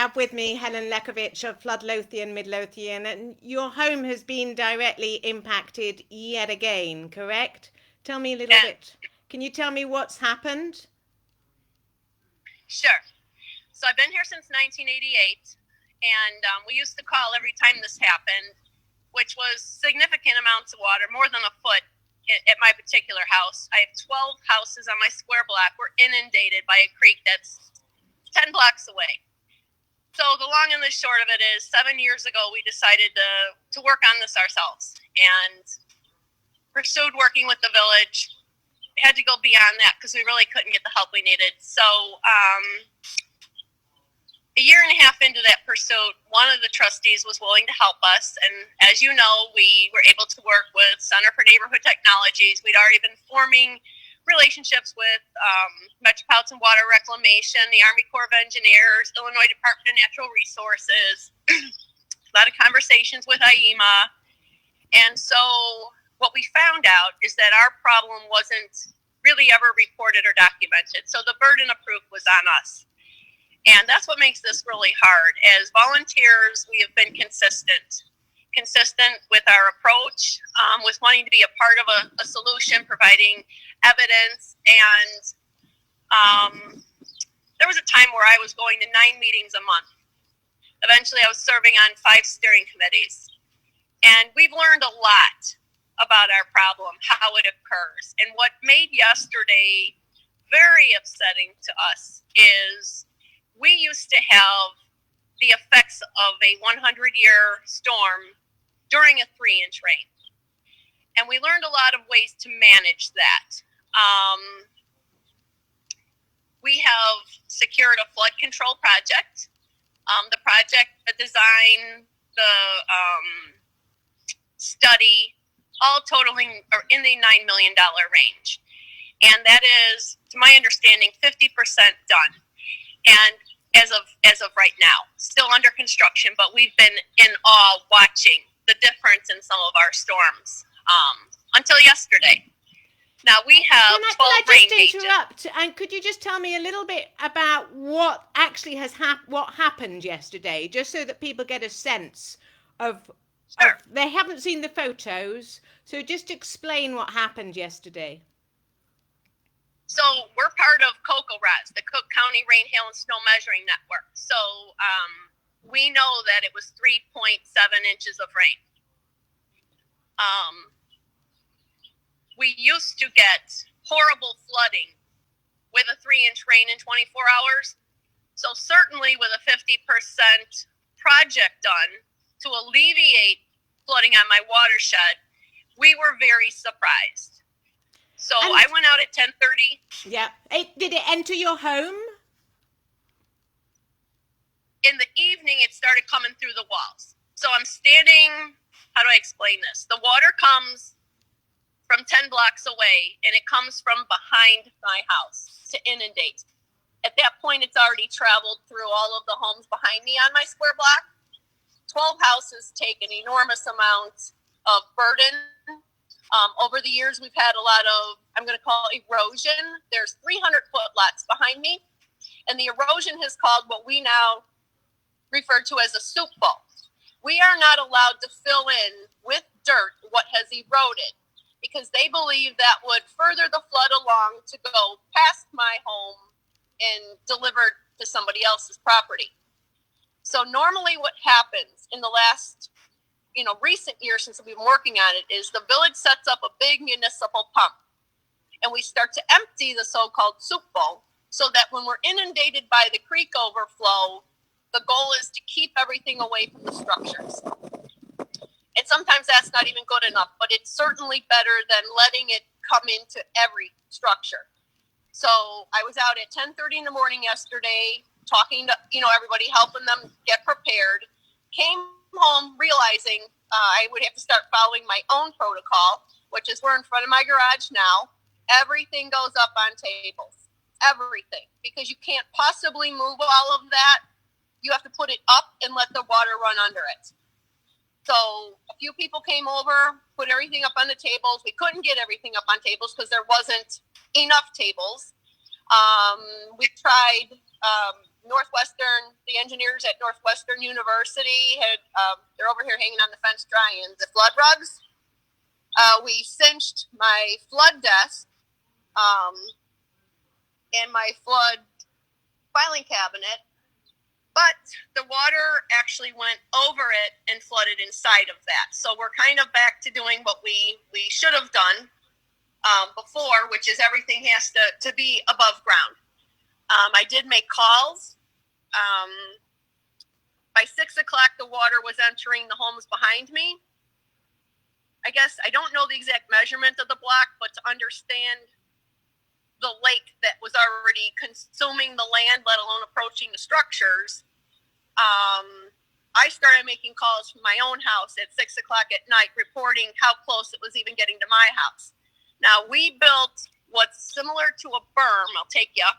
have with me Helen Lekavich of Floodlothian, Midlothian, and your home has been directly impacted yet again, correct? Tell me a little And bit. Can you tell me what's happened? sure. So I've been here since 1988, and we used to call every time this happened, which was significant amounts of water, more than a foot at my particular house. I have 12 houses on my square block. We're inundated by a creek that's 10 blocks away. So the long and the short of it is 7 years ago, we decided to work on this ourselves and pursued working with the village. Had to go beyond that because we really couldn't get the help we needed. So a year and a half into that pursuit, one of the trustees was willing to help us. And as you know, we were able to work with Center for Neighborhood Technologies. We'd already been forming relationships with Metropolitan Water Reclamation, the Army Corps of Engineers, Illinois Department of Natural Resources, a lot of conversations with IEMA. And so what we found out is that our problem wasn't really ever reported or documented. So the burden of proof was on us. And that's what makes this really hard. As volunteers, we have been consistent with our approach, with wanting to be a part of a solution, providing evidence. And there was a time where I was going to 9 meetings a month. Eventually, I was serving on 5 steering committees. And we've learned a lot about our problem, how it occurs. And what made yesterday very upsetting to us is we used to have the effects of a 100-year storm during a 3-inch rain. And we learned a lot of ways to manage that. We have secured a flood control project. The project, the design, the study, all totaling are in the $9 million range. And that is, to my understanding, 50% done. And as of right now, still under construction, but we've been in awe watching the difference in some of our storms until yesterday. Now we have 12 rain gauges. Can I just interrupt? And could you just tell me a little bit about what actually has what happened yesterday, just so that people get a sense of? Sure. They haven't seen the photos, so just explain what happened yesterday. So we're part of COCO-RAS, the Cook County Rain, Hail, and Snow Measuring Network. So we know that it was 3.7 inches of rain. We used to get horrible flooding with a 3-inch rain in 24 hours. So certainly with a 50% project done to alleviate flooding on my watershed, we were very surprised. So I went out at 10:30. Yeah. Did it enter your home? In the evening, it started coming through the walls. So I'm standing, how do I explain this? The water comes from 10 blocks away, and it comes from behind my house to inundate. At that point, it's already traveled through all of the homes behind me on my square block. 12 houses take an enormous amount of burden. Over the years, we've had a lot of, I'm going to call erosion. There's 300-foot lots behind me, and the erosion has caused what we now refer to as a soup bowl. We are not allowed to fill in with dirt what has eroded because they believe that would further the flood along to go past my home and delivered to somebody else's property. So normally what happens in the last recent years since we've been working on it is the village sets up a big municipal pump and we start to empty the so-called soup bowl so that when we're inundated by the creek overflow, the goal is to keep everything away from the structures. And sometimes that's not even good enough, but it's certainly better than letting it come into every structure. So I was out at 10:30 in the morning yesterday talking to everybody, helping them get prepared. Came home realizing I would have to start following my own protocol, which is we're in front of my garage now. Everything goes up on tables, everything, because you can't possibly move all of that. You have to put it up and let the water run under it. So a few people came over, put everything up on the tables. We couldn't get everything up on tables because there wasn't enough tables. We tried the engineers at Northwestern University they're over here hanging on the fence drying the flood rugs. We cinched my flood desk and my flood filing cabinet, but the water actually went over it and flooded inside of that. So we're kind of back to doing what we should have done before, which is everything has to be above ground. I did make calls. By 6 o'clock, the water was entering the homes behind me. I guess I don't know the exact measurement of the block, but to understand the lake that was already consuming the land, let alone approaching the structures, I started making calls from my own house at 6 o'clock at night, reporting how close it was even getting to my house. Now, we built what's similar to a berm. I'll take you.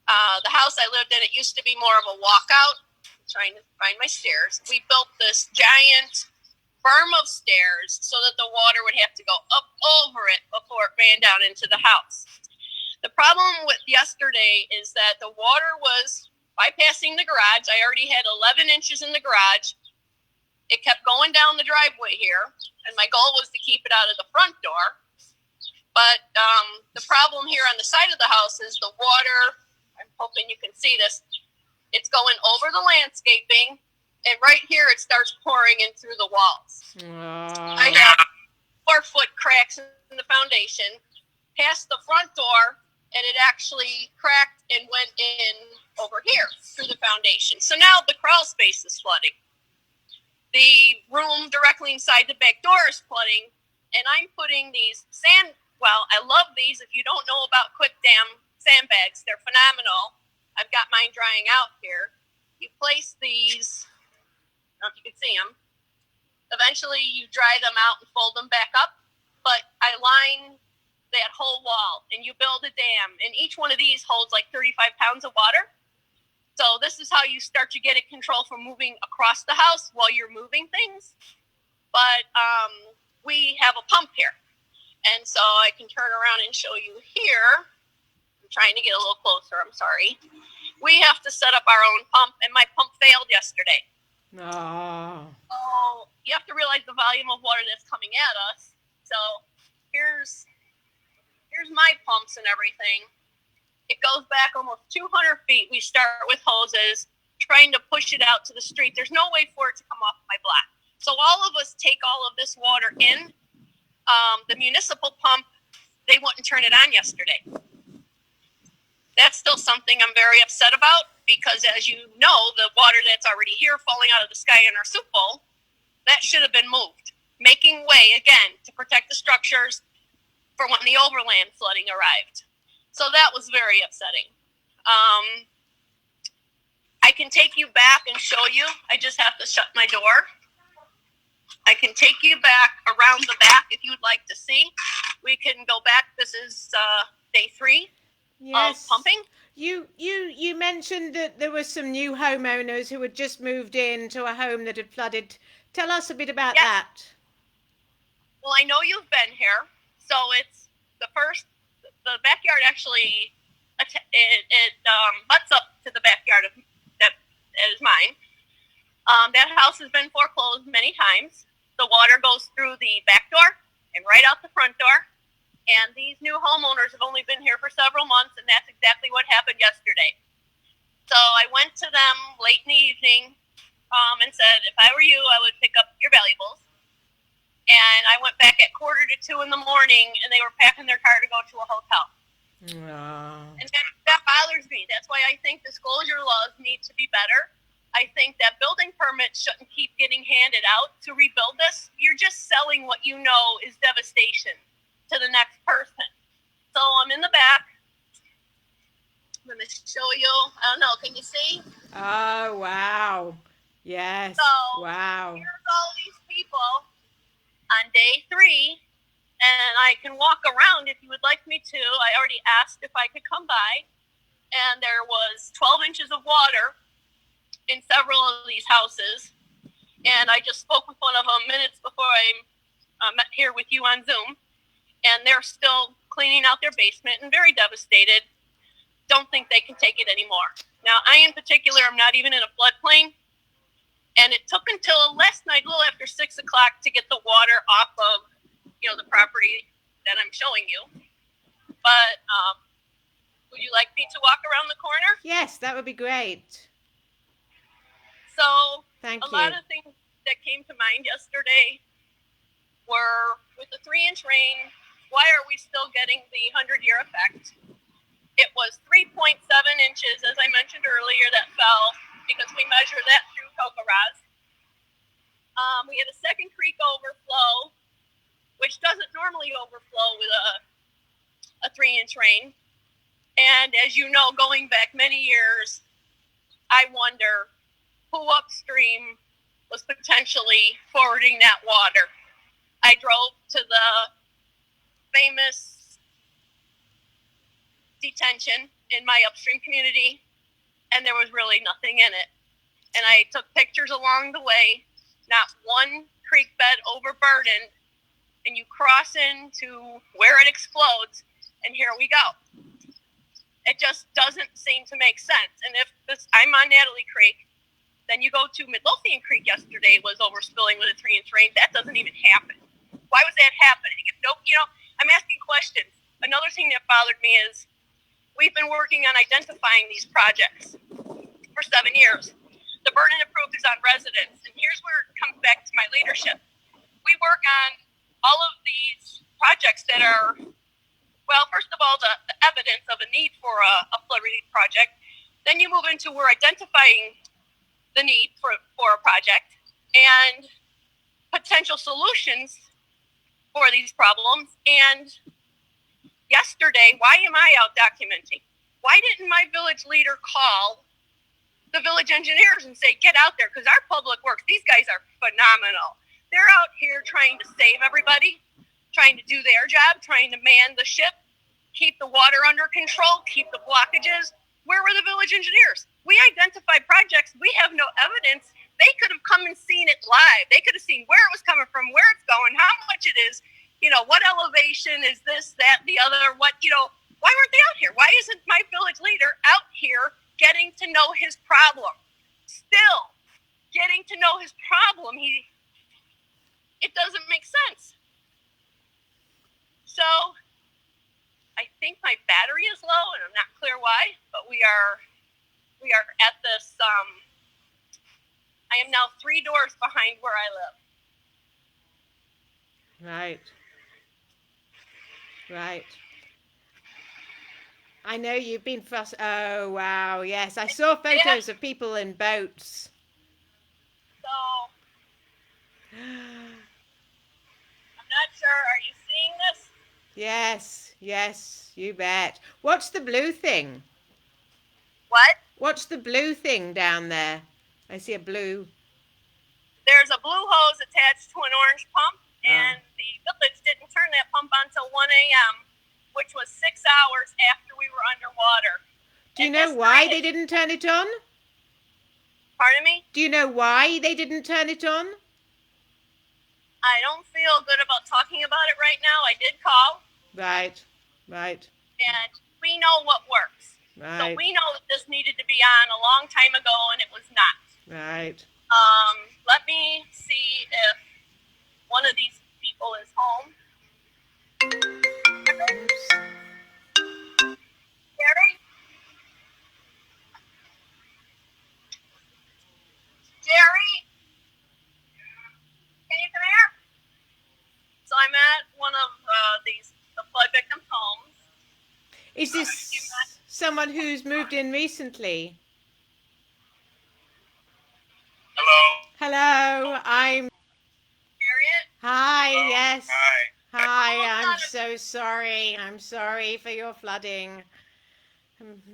The house I lived in, it used to be more of a walkout. I'm trying to find my stairs. We built this giant berm of stairs so that the water would have to go up over it before it ran down into the house. The problem with yesterday is that the water was bypassing the garage. I already had 11 inches in the garage. It kept going down the driveway here, and my goal was to keep it out of the front door. But the problem here on the side of the house is the water, I'm hoping you can see this, it's going over the landscaping, and right here it starts pouring in through the walls. I have 4-foot cracks in the foundation, past the front door, and it actually cracked and went in over here through the foundation. So now the crawl space is flooding. The room directly inside the back door is flooding, and I'm putting these I love these. If you don't know about Quick Dam sandbags, they're phenomenal. I've got mine drying out here. You place these, I don't know if you can see them. Eventually you dry them out and fold them back up, but I line that whole wall and you build a dam, and each one of these holds like 35 pounds of water. So this is how you start to get it control from moving across the house while you're moving things. But we have a pump here. And so I can turn around and show you here. I'm trying to get a little closer. I'm sorry. We have to set up our own pump, and my pump failed yesterday. Oh. So you have to realize the volume of water that's coming at us. So here's my pumps and everything. It goes back almost 200 feet. We start with hoses, trying to push it out to the street. There's no way for it to come off my block. So all of us take all of this water in. The municipal pump, they wouldn't turn it on yesterday. That's still something I'm very upset about, because as you know, the water that's already here falling out of the sky in our soup bowl, that should have been moved, making way again to protect the structures for when the overland flooding arrived. So that was very upsetting. I can take you back and show you. I just have to shut my door. I can take you back around the back if you'd like to see. We can go back. This is day 3 of pumping. You mentioned that there were some new homeowners who had just moved into a home that had flooded. Tell us a bit about that. Well, I know you've been here. So it's the backyard actually, it butts up to the backyard that is mine. That house has been foreclosed many times. The water goes through the back door and right out the front door. And these new homeowners have only been here for several months, and that's exactly what happened yesterday. So I went to them late in the evening and said, if I were you, I would pick up your valuables. And I went back at 1:45 in the morning, and they were packing their car to go to a hotel. And that bothers me. That's why I think disclosure laws need to be better. I think that building permits shouldn't keep getting handed out to rebuild this. You're just selling what you know is devastation to the next person. So I'm in the back. I'm going to show you. I don't know. Can you see? Oh, wow. Yes. So wow. Here's all these people on day 3. And I can walk around if you would like me to. I already asked if I could come by. And there was 12 inches of water in several of these houses. And I just spoke with one of them minutes before I met here with you on Zoom. And they're still cleaning out their basement and very devastated. Don't think they can take it anymore. Now, I in particular am not even in a floodplain, and it took until last night, a little after 6 o'clock, to get the water off of, the property that I'm showing you. But would you like me to walk around the corner? Yes, that would be great. So Thank a you. lot of things that came to mind yesterday were, with the 3-inch rain, why are we still getting the 100-year effect? It was 3.7 inches, as I mentioned earlier, that fell because we measured that through Tokaraz. We had a second creek overflow, which doesn't normally overflow with a 3-inch rain. And as you know, going back many years, I wonder who upstream was potentially forwarding that water. I drove to the famous detention in my upstream community, and there was really nothing in it. And I took pictures along the way, not one creek bed overburdened, and you cross into where it explodes, and here we go. It just doesn't seem to make sense. And if I'm on Natalie Creek, then you go to Midlothian Creek yesterday was overspilling with a 3-inch rain. That doesn't even happen. Why was that happening? I'm asking questions. Another thing that bothered me is we've been working on identifying these projects for 7 years. The burden of proof is on residents. And here's where it comes back to my leadership. We work on all of these projects that are, well, first of all, the evidence of a need for a flood relief project. Then you move into we're identifying the need for a project and potential solutions for these problems. And yesterday, why am I out documenting? Why didn't my village leader call the village engineers and say, get out there? Because our public works, these guys are phenomenal. They're out here trying to save everybody, trying to do their job, trying to man the ship, keep the water under control, keep the blockages. Where were the village engineers? We identified projects. We have no evidence. They could have come and seen it live. They could have seen where it was coming from, where it's going, how much it is, what elevation is this, that, the other, why weren't they out here? Why isn't my village leader out here getting to know his problem? Still getting to know his problem. It doesn't make sense. So I think my battery is low, and I'm not clear why, but we are at this. I am now 3 doors behind where I live. Right. I know you've been oh wow, yes, I saw photos of people in boats. So I'm not sure. Are you seeing this? Yes, you bet. What's the blue thing? What? What's the blue thing down there? I see a blue. There's a blue hose attached to an orange pump, and the village didn't turn that pump on until 1 a.m., which was 6 hours after we were underwater. Do you know why they didn't turn it on? Pardon me? Do you know why they didn't turn it on? I don't feel good about talking about it right now. I did call. Right. And we know what works. Right. So we know that this needed to be on a long time ago, and it was not. Right. Let me see if one of these people is home. Oops. Jerry? Can you come here? So I'm at one of the flood victims' homes. Is this someone who's moved in recently? Hello, I'm... Harriet? Hi, Hello. yes. Hi. I'm so sorry. I'm sorry for your flooding.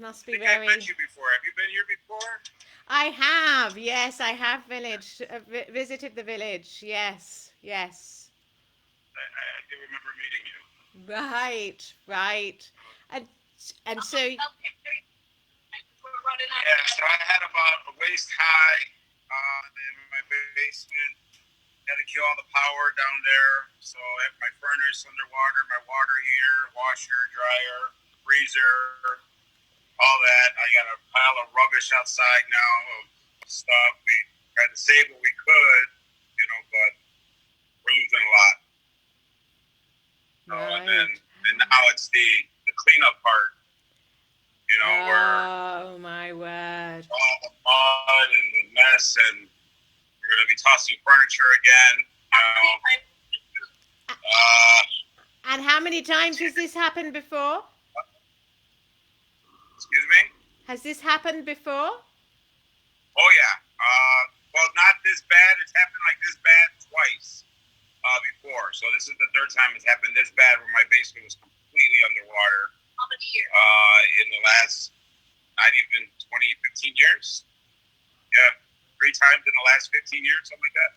Must be I think very... I've met you before. Have you been here before? I have, yes, I have visited the village, yes. I do remember meeting you. Right. And so... We're running out. Yeah, so I had about a waist high in my basement. Had to kill all the power down there. So I have my furnace underwater, my water heater, washer, dryer, freezer. all that. I got a pile of rubbish outside now of stuff. We tried to save what we could, but we're losing a lot. Right. And now it's the cleanup part. Where Oh my word. all the mud and the mess, and we're going to be tossing furniture again. And how many times has this happened before? Excuse me? Has this happened before? Oh, yeah. Well, not this bad. It's happened like this bad twice before. So this is the third time it's happened this bad where my basement was completely underwater. How many years? In the last, not even 15 years. Yeah, 3 times in the last 15 years, something like that.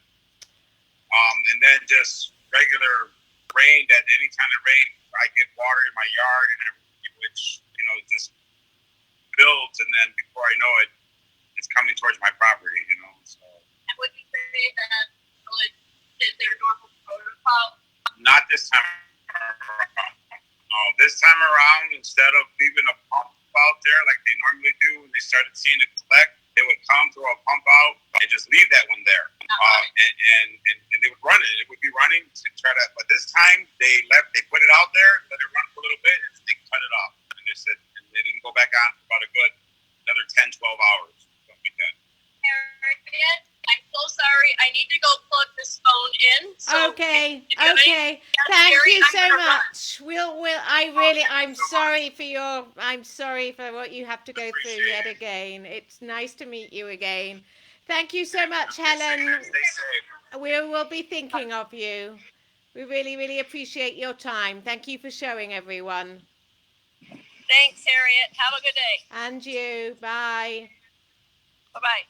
And then just regular rain, that any kind of rain, I get water in my yard and everything, which, just builds, and then before I know it, it's coming towards my property, So. And would you say that is their normal protocol? Not this time around. No, this time around, instead of leaving a pump out there like they normally do, when they started seeing it collect, they would come, throw a pump out, and just leave that one there. And they would run it. It would be running to try to, but this time they put it out there, let it run for a little bit, and they cut it off. And they said, and they didn't go back on for about a good another 10, 12 hours, something like that. Harriet, I'm so sorry. I need to go plug this phone in. So Okay. Yes, Thank Harry, you I'm so gonna run. much. I'm sorry for what you have to go through yet again. It's nice to meet you again. Thank you so much, Helen. Stay safe. We will be thinking of you. We really, really appreciate your time. Thank you for showing everyone. Thanks, Harriet. Have a good day. And you. Bye. Bye-bye.